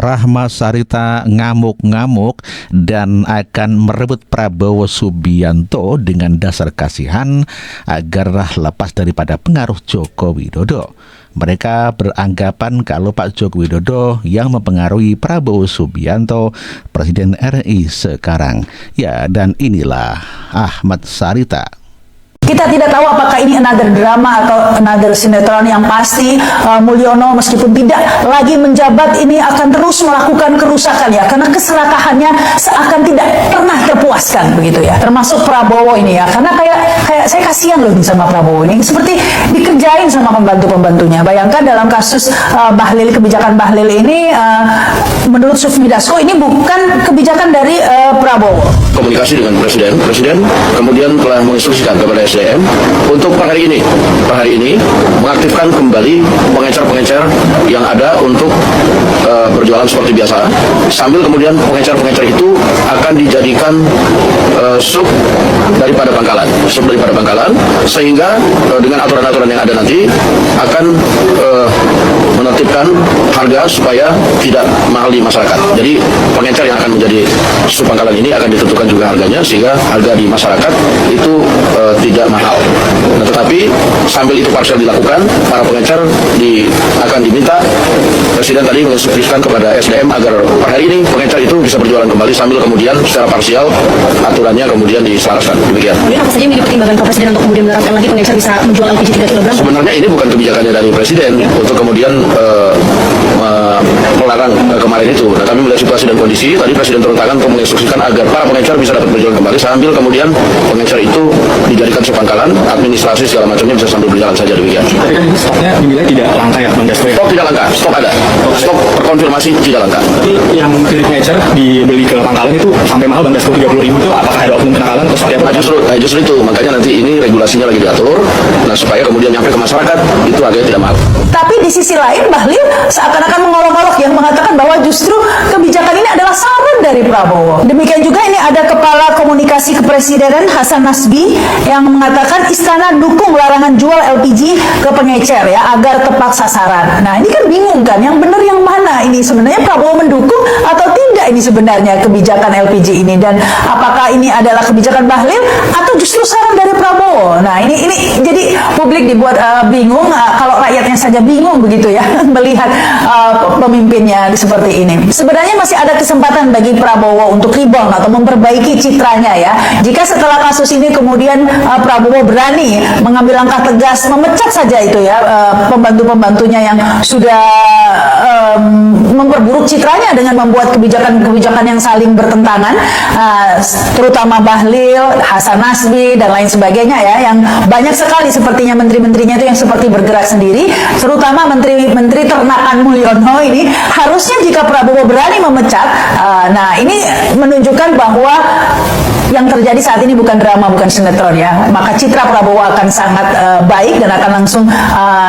Rahma Sarita ngamuk-ngamuk dan akan merebut Prabowo Subianto dengan dasar kasihan agar lepas daripada pengaruh Joko Widodo. Mereka beranggapan kalau Pak Joko Widodo yang mempengaruhi Prabowo Subianto, Presiden RI sekarang. Ya, dan inilah Ahmad Sarita. Kita tidak tahu apakah ini another drama atau another sinetron. Yang pasti Mulyono meskipun tidak lagi menjabat ini akan terus melakukan kerusakan ya, karena keserakahannya seakan tidak pernah terpuaskan begitu ya, termasuk Prabowo ini ya, karena kayak saya kasihan loh sama Prabowo ini, seperti dikerjain sama pembantu-pembantunya. Bayangkan dalam kasus Bahlil, kebijakan Bahlil ini menurut Sufmi Dasko ini bukan kebijakan dari Prabowo. Komunikasi dengan Presiden kemudian telah menginstruksikan kepada SDM untuk per hari ini mengaktifkan kembali pengecer-pengecer yang ada untuk berjualan seperti biasa, sambil kemudian pengecer-pengecer itu akan dijadikan sub daripada pangkalan, sehingga dengan aturan-aturan yang ada nanti akan menertibkan harga supaya tidak mahal di masyarakat. Jadi pengecer yang akan menjadi sub pangkalan ini akan ditentukan juga harganya, sehingga harga di masyarakat itu tidak mahal. Nah, tetapi sambil itu parsial dilakukan, para pengecer akan diminta, Presiden tadi menginstruksikan kepada SDM agar per hari ini pengecer itu bisa berjualan kembali, sambil kemudian secara parsial aturannya kemudian diselaraskan. Demikian. Apa saja yang menjadi pertimbangan Pak Presiden untuk kemudian menerapkan lagi pengecer bisa menjual LPG 3 kg? Sebenarnya ini bukan kebijakannya dari Presiden untuk kemudian melarang kemarin itu. Nah, kami melihat situasi dan kondisi, tadi Presiden turun tangan untuk menginstruksikan agar para pengecer bisa dapat berjualan kembali, sambil kemudian pengecer itu dijadikan subpangkalan, administrasi segala macamnya bisa sambil berjalan saja. Demikian. Tapi kan ini stoknya dinilai tidak langka ya, Bang Dasko? Stok tidak langka, stok ada. Stok terkonfirmasi tidak langka. Tapi yang dari pengecer dibeli ke pangkalan itu sampai mahal, Bang Dasko, 30.000 itu apakah ada oknum penakalan atau seperti apa? Justru itu, makanya nanti ini regulasinya lagi diatur, nah supaya kemudian nyampe ke masyarakat itu harganya tidak mahal. Tapi di sisi lain Bahlil seakan-akan mengolok-olok yang mengatakan bahwa justru kebijakan ini adalah saran dari Prabowo. Demikian juga ini ada Kepala Komunikasi Kepresidenan Hasan Nasbi yang mengatakan istana dukung larangan jual LPG ke pengecer ya, agar tepat sasaran. Nah ini kan bingung kan, yang benar yang mana ini sebenarnya, Prabowo mendukung atau tidak ini sebenarnya kebijakan LPG ini, dan apakah ini adalah kebijakan Bahlil atau justru saran dari Prabowo? Nah ini jadi publik dibuat bingung, kalau rakyatnya saja bingung begitu ya melihat pemimpinnya seperti ini. Sebenarnya masih ada kesempatan bagi Prabowo untuk rebound atau memperbaiki citranya ya, jika setelah kasus ini kemudian Prabowo berani mengambil langkah tegas, memecat saja itu ya pembantu-pembantunya yang sudah memperburuk citranya dengan membuat kebijakan-kebijakan yang saling bertentangan, terutama Bahlil, Hasan Nasbi dan lain sebagainya ya, yang banyak sekali sepertinya menteri-menterinya itu yang seperti bergerak sendiri, terutama menteri ternakan Mulyono ini. Harusnya jika Prabowo berani memecat, nah ini menunjukkan bahwa yang terjadi saat ini bukan drama, bukan sinetron ya, maka citra Prabowo akan sangat baik dan akan langsung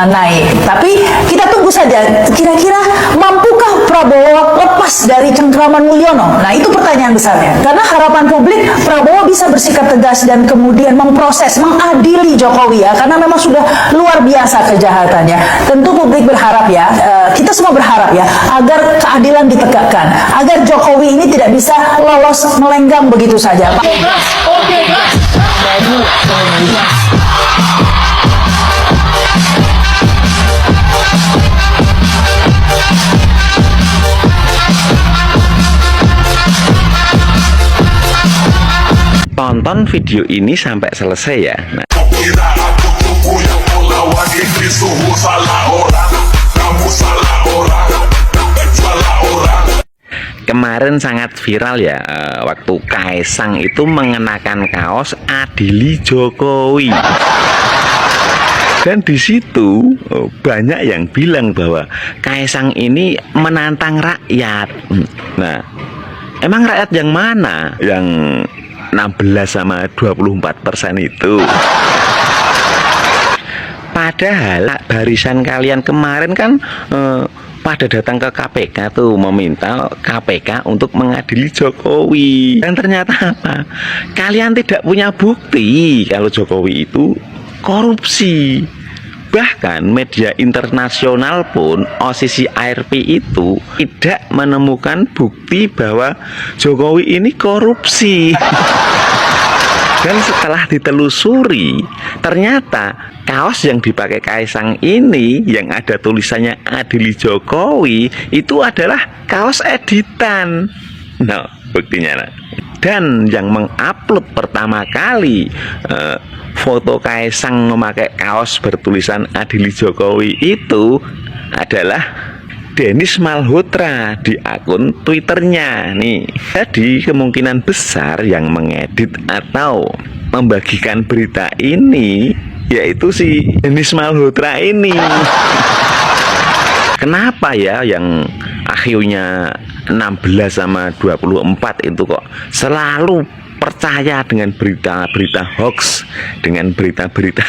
naik. Tapi kita tunggu saja, kira-kira mampukah Prabowo lepas dari cengkraman Mulyono? Nah itu pertanyaan besarnya, karena harapan publik Prabowo bisa bersikap tegas dan kemudian memproses, mengadili Jokowi ya, karena memang sudah luar biasa kejahatannya. Tentu publik berharap ya, kita semua berharap ya, agar keadilan ditegakkan, agar Jokowi ini tidak bisa lolos melenggang begitu saja. Tonton video ini sampai selesai ya. Nah. Kemarin sangat viral ya, waktu Kaisang itu mengenakan kaos adili Jokowi. Dan di situ banyak yang bilang bahwa Kaisang ini menantang rakyat. Nah, emang rakyat yang mana? Yang 16 sama 24% itu. Padahal barisan kalian kemarin kan pada datang ke KPK tuh meminta KPK untuk mengadili Jokowi. Dan ternyata apa? Kalian tidak punya bukti kalau Jokowi itu korupsi. Bahkan media internasional pun OSISI ARP itu tidak menemukan bukti bahwa Jokowi ini korupsi. Dan setelah ditelusuri, ternyata kaos yang dipakai Kaisang ini yang ada tulisannya Adili Jokowi itu adalah kaos editan. Nah, buktinya. Dan yang mengupload pertama kali foto Kaisang memakai kaos bertulisan Adili Jokowi itu adalah Denis Malhotra di akun Twitternya nih. Jadi kemungkinan besar yang mengedit atau membagikan berita ini yaitu si Denis Malhotra ini. Kenapa ya yang akhirnya 16 sama 24 itu kok selalu percaya dengan berita-berita hoax, dengan berita-berita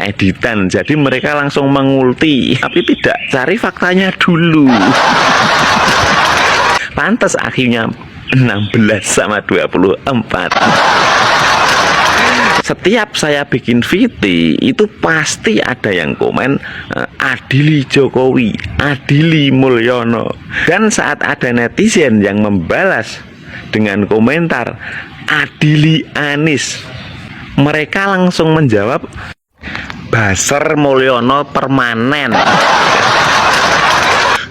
editan? Jadi mereka langsung mengulti tapi tidak cari faktanya dulu. Pantas akhirnya 16 sama 24. Setiap saya bikin VT itu pasti ada yang komen Adili Jokowi, Adili Mulyono. Dan saat ada netizen yang membalas dengan komentar Adili Anis, mereka langsung menjawab Baser Mulyono permanen.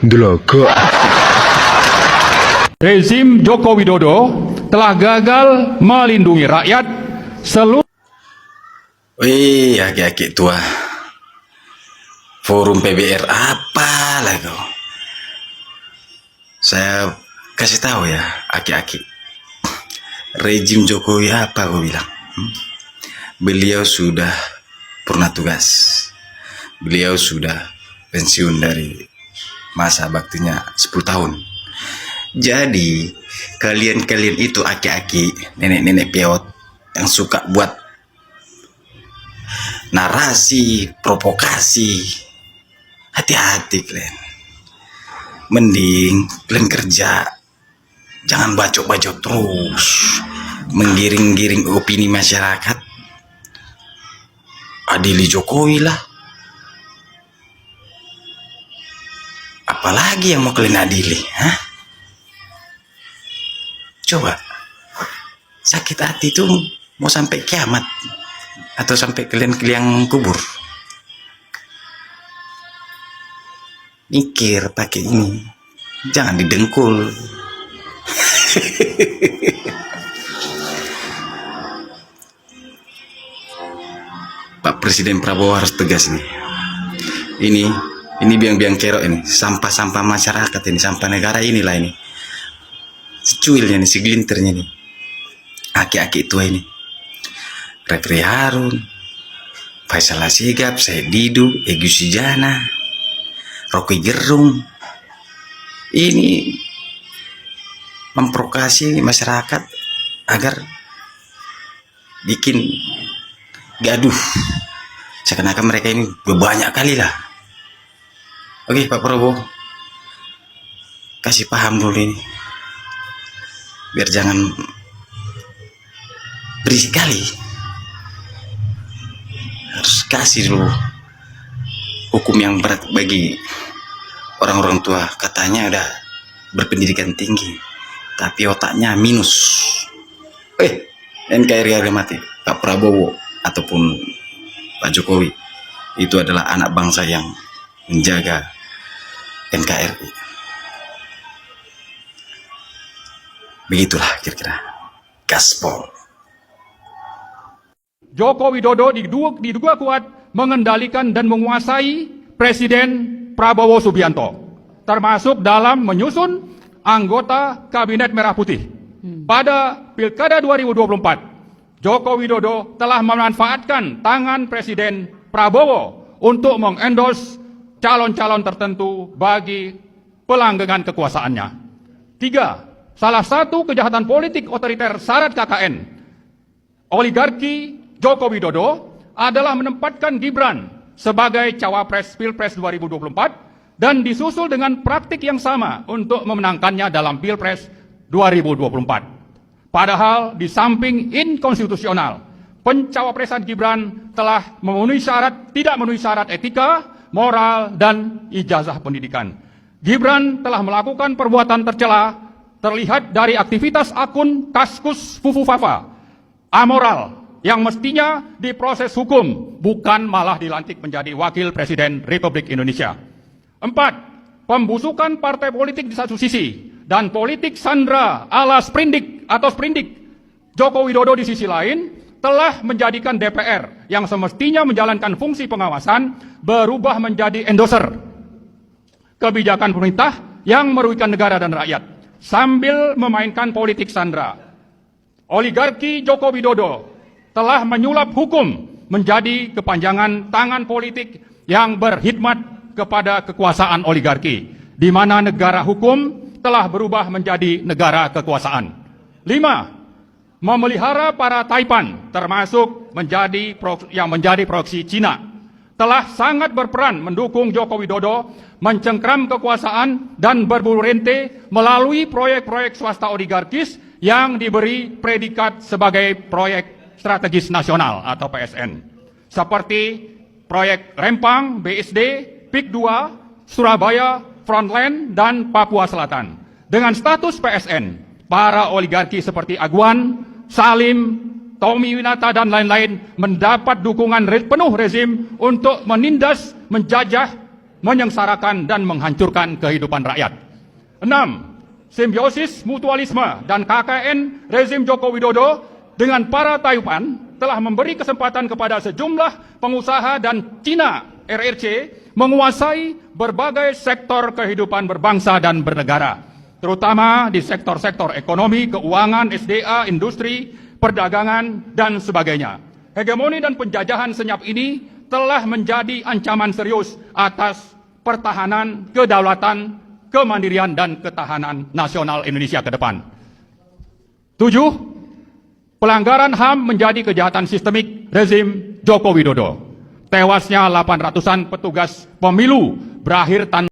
Dlogo. Rezim Joko Widodo telah gagal melindungi rakyat seluruh. Wih, aki-aki tua. Forum PBR apa lah kau? Saya kasih tahu ya, aki-aki. Rezim Jokowi apa kau bilang? Beliau sudah purna tugas. Beliau sudah pensiun dari masa baktinya 10 tahun. Jadi kalian-kalian itu aki-aki, nenek-nenek peot yang suka buat narasi, provokasi, hati-hati kalian. Mending kalian kerja, jangan bacot-bacot terus, menggiring-giring opini masyarakat. Adili Jokowi lah. Apalagi yang mau kalian adili, hah? Coba, sakit hati itu mau sampai kiamat atau sampai kalian ke liang kubur? Mikir pakai ini, jangan didengkul. Pak Presiden Prabowo harus tegas nih. Ini biang-biang kerok ini, sampah-sampah masyarakat ini, sampah negara inilah ini. Secuilnya nih, segelintirnya nih. Aki-aki tua ini. Refri Harun, Faisal Asigap, Said Didu, Egy Sujana, Rocky Gerung. Ini memprovokasi masyarakat agar bikin gaduh. Seakan-akan mereka ini banyak kali lah. Oke Pak Prabowo, kasih paham dulu ini, biar jangan berisik kali. Harus kasih dulu hukum yang berat bagi orang-orang tua. Katanya udah berpendidikan tinggi tapi otaknya minus. NKRI harga mati. Pak Prabowo ataupun Pak Jokowi itu adalah anak bangsa yang menjaga NKRI. Begitulah kira-kira gaspol. Joko Widodo diduga kuat mengendalikan dan menguasai Presiden Prabowo Subianto, termasuk dalam menyusun anggota Kabinet Merah Putih. Pada Pilkada 2024, Joko Widodo telah memanfaatkan tangan Presiden Prabowo untuk mengendorse calon-calon tertentu bagi pelanggengan kekuasaannya. 3. Salah satu kejahatan politik otoriter syarat KKN oligarki Joko Widodo adalah menempatkan Gibran sebagai cawapres Pilpres 2024 dan disusul dengan praktik yang sama untuk memenangkannya dalam Pilpres 2024. Padahal di samping inkonstitusional, pencawapresan Gibran telah tidak memenuhi syarat etika, moral, dan ijazah pendidikan. Gibran telah melakukan perbuatan tercela terlihat dari aktivitas akun Kaskus Fufu Fafa, amoral, yang mestinya diproses hukum, bukan malah dilantik menjadi Wakil Presiden Republik Indonesia. 4. Pembusukan partai politik di satu sisi, dan politik sandra ala sprindik Joko Widodo di sisi lain, telah menjadikan DPR yang semestinya menjalankan fungsi pengawasan berubah menjadi endorser kebijakan pemerintah yang merugikan negara dan rakyat, sambil memainkan politik sandra. Oligarki Joko Widodo telah menyulap hukum menjadi kepanjangan tangan politik yang berkhidmat kepada kekuasaan oligarki, di mana negara hukum telah berubah menjadi negara kekuasaan. 5. Memelihara para Taipan, termasuk yang menjadi proksi Cina, telah sangat berperan mendukung Joko Widodo mencengkram kekuasaan dan berburu rente melalui proyek-proyek swasta oligarkis yang diberi predikat sebagai proyek strategis nasional atau PSN, seperti proyek Rempang, BSD, PIK 2, Surabaya, Frontline, dan Papua Selatan. Dengan status PSN, para oligarki seperti Agwan, Salim, Tommy Winata, dan lain-lain mendapat dukungan penuh rezim untuk menindas, menjajah, menyengsarakan, dan menghancurkan kehidupan rakyat. 6. Simbiosis mutualisme dan KKN rezim Joko Widodo dengan para Taipan telah memberi kesempatan kepada sejumlah pengusaha dan Cina RRC menguasai berbagai sektor kehidupan berbangsa dan bernegara, terutama di sektor-sektor ekonomi, keuangan, SDA, industri, perdagangan, dan sebagainya. Hegemoni dan penjajahan senyap ini telah menjadi ancaman serius atas pertahanan, kedaulatan, kemandirian, dan ketahanan nasional Indonesia ke depan. 7. Pelanggaran HAM menjadi kejahatan sistemik rezim Joko Widodo. Tewasnya 800-an petugas pemilu berakhir tanpa